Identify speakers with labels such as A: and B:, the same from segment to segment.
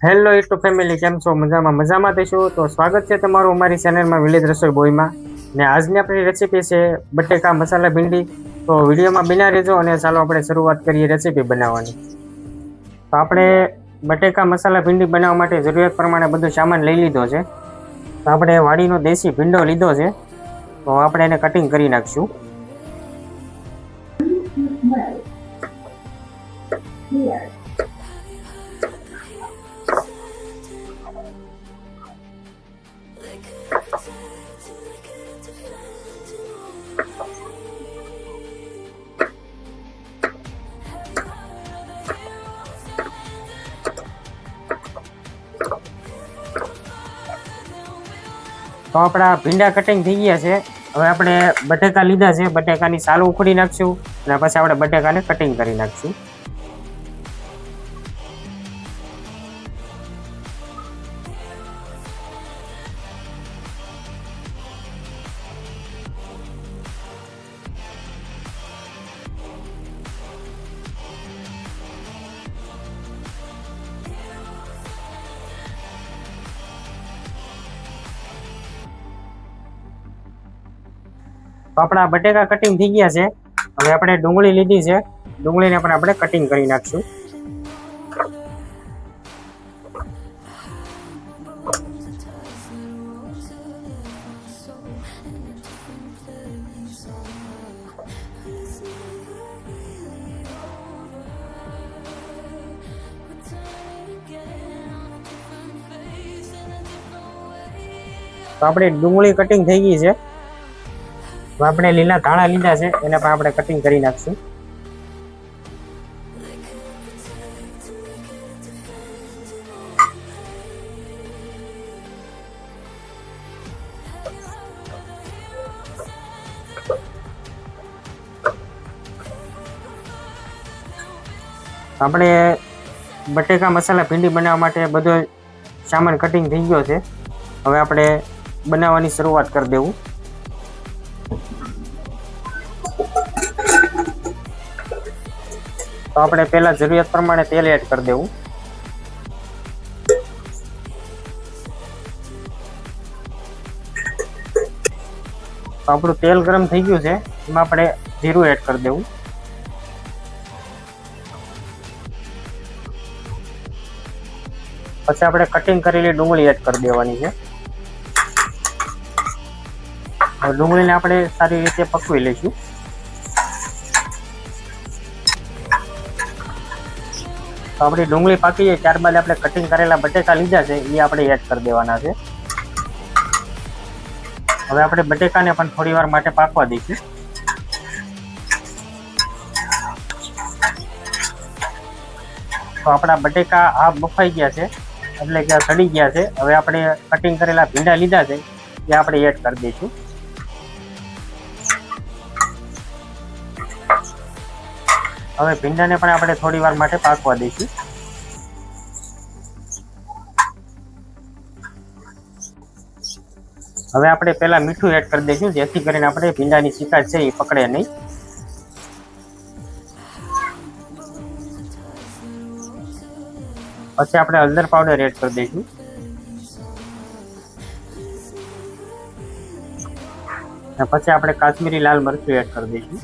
A: Hello YouTube family, કેમ છો? મજામાં થઈશું તો સ્વાગત છે તમારું અમારી ચેનલમાં વિલેજ રસોઈ બોયમાં. ને આજની આપણી રેસીપી છે બટેકા મસાલા ભીંડી. તો વિડીયોમાં બિના રહેજો અને ચાલો આપણે શરૂઆત કરીએ રેસીપી બનાવવાની. તો આપણે બટેકા મસાલા ભીંડી બનાવવા માટે જરૂરિયાત પ્રમાણે બધો સામાન લઈ લીધો છે. તો આપણે વાડીનો દેશી ભીંડો લીધો છે, તો આપણે એને કટિંગ કરી નાખશું. તો આપણા ભીંડા કટિંગ થઈ ગયા છે. હવે આપણે બટેકા લીધા છે, બટેકાની સાલ ઉખડી નાખશું અને પછી આપણે બટેકાને કટિંગ કરી નાખશું. તો આપણા બટેકા કટિંગ થઈ ગયા છે. હવે આપણે ડુંગળી લીધી છે, ડુંગળીને પણ આપણે કટિંગ કરી નાખશું. તો આપણી ડુંગળી કટિંગ થઈ ગઈ છે. તો આપણે લીલા ધાણા લીધા છે, એને પણ આપણે કટિંગ કરી નાખશું. આપણે બટેકા મસાલા ભીંડી બનાવવા માટે બધો સામાન કટિંગ થઈ ગયો છે. હવે આપણે બનાવવાની શરૂઆત કરી દેવું. તો આપણે પહેલા જરૂરિયાત પ્રમાણે તેલ એડ કરી દેવું. તો આપણું તેલ ગરમ થઈ ગયું છે, એમાં આપણે જીરું એડ કરી દેવું. પછી આપણે કટિંગ કરેલી ડુંગળી એડ કરી દેવાની છે. હવે ડુંગળીને આપણે સારી રીતે પકવી લઈશું. તો આપણી ડુંગળી પાકી જાય ત્યારબાદ આપણે કટિંગ કરેલા બટેકા લીધા છે એ આપણે એડ કરી દેવાના છે. હવે આપણે બટેકાને પણ થોડી વાર માટે પાકવા દઈશું. તો આપણા બટેકા આ બફાઈ ગયા છે, એટલે કે સડી ગયા છે. હવે આપણે કટિંગ કરેલા ભીંડા લીધા છે એ આપણે એડ કરી દઈશું. હવે ભીંડાને પણ આપણે થોડી વાર માટે પાકવા દઈશું. હવે આપણે પહેલા મીઠું એડ કરી દઈશું, જેથી કરીને આપણે ભીંડાની ચીકાશ છે એ પકડે નહીં. પછી આપણે હળદર પાવડર એડ કરી દઈશું. અને પછી આપણે કાશ્મીરી લાલ મરચું એડ કરી દઈશું.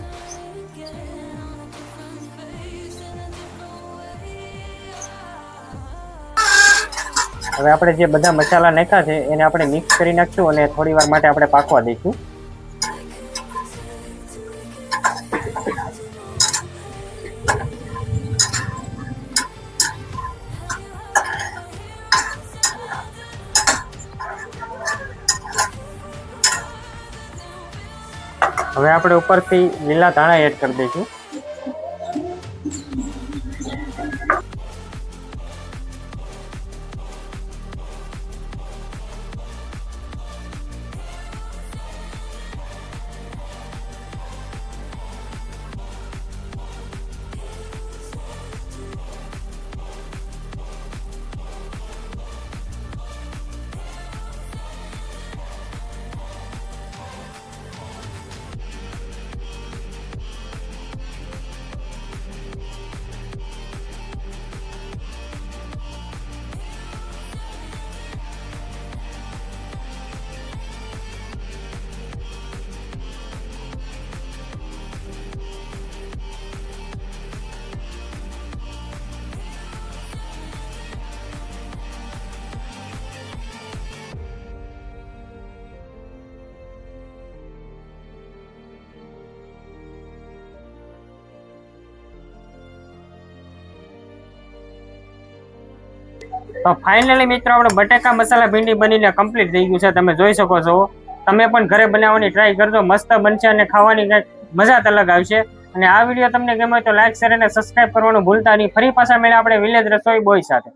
A: હવે આપણે જે બધા મસાલા નાખ્યા છે એને આપણે મિક્સ કરી નાખશું અને થોડી વાર માટે આપણે પાકવા દઈશું. હવે આપણે ઉપરથી લીલા ધાણા એડ કરી દઈશું. તો ફાઇનલી મિત્રો આપણે બટેકા મસાલા ભીંડી બનીને કમ્પ્લીટ થઈ ગયું છે, તમે જોઈ શકો છો. તમે પણ ઘરે બનાવવાની ટ્રાય કરજો, મસ્ત બનશે અને ખાવાની કંઈક મજા જ અલગ આવશે. અને આ વિડીયો તમને ગમે તો લાઈક શેર અને સબસ્ક્રાઇબ કરવાનું ભૂલતા નહીં. ફરી પાછા મળ્યા આપણે વિલેજ રસોઈ બોય સાથે.